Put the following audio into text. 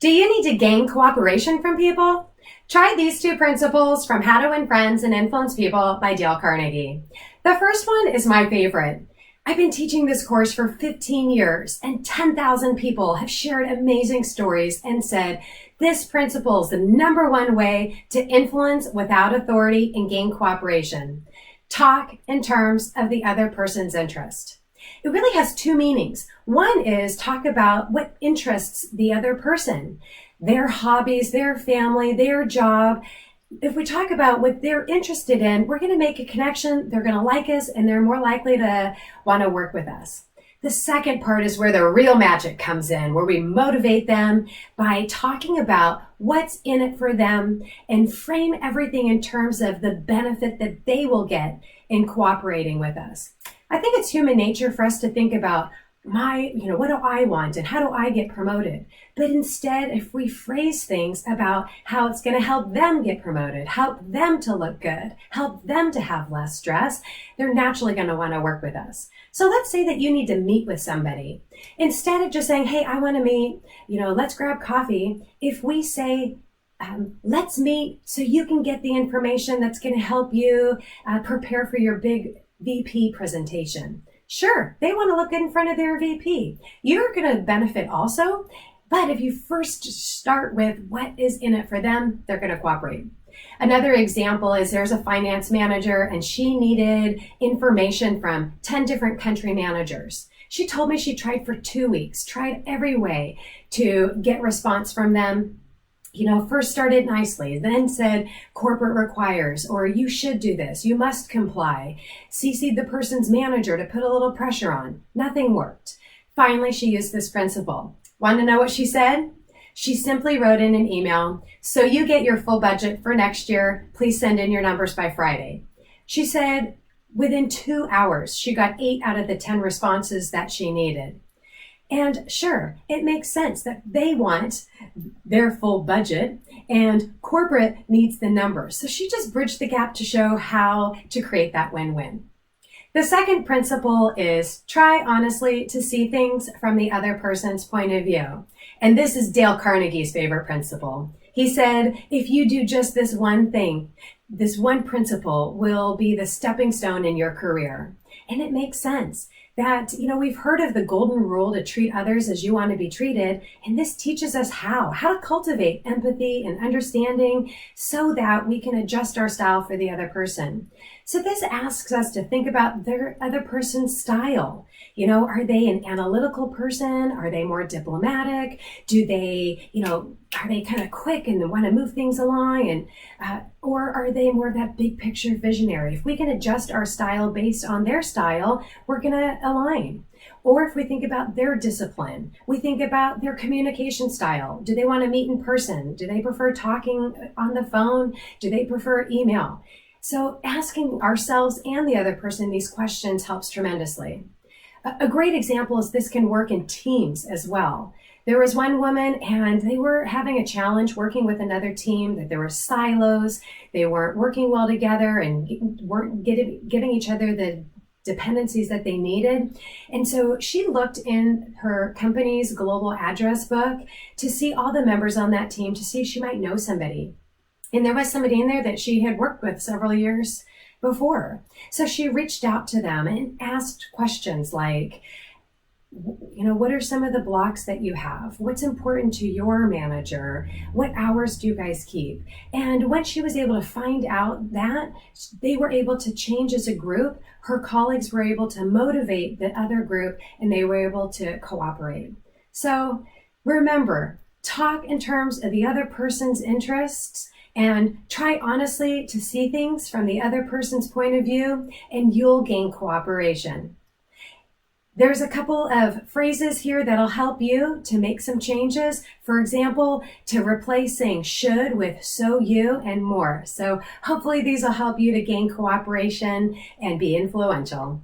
Do you need to gain cooperation from people? Try these two principles from How to Win Friends and Influence People by Dale Carnegie. The first one is my favorite. I've been teaching this course for 15 years and 10,000 people have shared amazing stories and said, this principle is the number one way to influence without authority and gain cooperation. Talk in terms of the other person's interest. It really has two meanings. One is talk about what interests the other person, their hobbies, their family, their job. If we talk about what they're interested in, we're going to make a connection, they're going to like us, and they're more likely to want to work with us. The second part is where the real magic comes in, where we motivate them by talking about what's in it for them and frame everything in terms of the benefit that they will get in cooperating with us. I think it's human nature for us to think about what do I want and how do I get promoted? But instead, if we phrase things about how it's going to help them get promoted, help them to look good, help them to have less stress, they're naturally going to want to work with us. So let's say that you need to meet with somebody. Instead of just saying, hey, I want to meet, let's grab coffee. If we say, let's meet so you can get the information that's going to help you prepare for your big VP presentation. Sure, they want to look good in front of their VP. You're going to benefit also, but if you first start with what is in it for them, they're going to cooperate. Another example is there's a finance manager and she needed information from 10 different country managers. She told me she tried for 2 weeks, tried every way to get response from them. First started nicely, then said corporate requires, or you should do this, you must comply. CC'd the person's manager to put a little pressure on. Nothing worked. Finally, she used this principle. Want to know what she said? She simply wrote in an email, so you get your full budget for next year, please send in your numbers by Friday. She said within 2 hours, she got 8 out of the 10 responses that she needed. And sure, it makes sense that they want their full budget and corporate needs the numbers. So she just bridged the gap to show how to create that win-win. The second principle is try honestly to see things from the other person's point of view. And this is Dale Carnegie's favorite principle. He said, if you do just this one thing, this one principle will be the stepping stone in your career. And it makes sense that, we've heard of the golden rule to treat others as you want to be treated. And this teaches us how to cultivate empathy and understanding so that we can adjust our style for the other person. So this asks us to think about their other person's style. Are they an analytical person? Are they more diplomatic? Do they, are they kind of quick and want to move things along? And or are they more of that big picture visionary? If we can adjust our style based on their style, we're going to align. Or if we think about their discipline, we think about their communication style. Do they want to meet in person? Do they prefer talking on the phone? Do they prefer email? So asking ourselves and the other person these questions helps tremendously. A great example is this can work in teams as well. There was one woman and they were having a challenge working with another team, that there were silos, they weren't working well together and weren't giving each other the dependencies that they needed. And so she looked in her company's global address book to see all the members on that team, to see if she might know somebody. And there was somebody in there that she had worked with several years before. So she reached out to them and asked questions like, what are some of the blocks that you have? What's important to your manager? What hours do you guys keep? And when she was able to find out that, they were able to change as a group. Her colleagues were able to motivate the other group and they were able to cooperate. So remember, talk in terms of the other person's interests and try honestly to see things from the other person's point of view, and you'll gain cooperation. There's a couple of phrases here that'll help you to make some changes. For example, to replace saying should with so you and more. So hopefully these will help you to gain cooperation and be influential.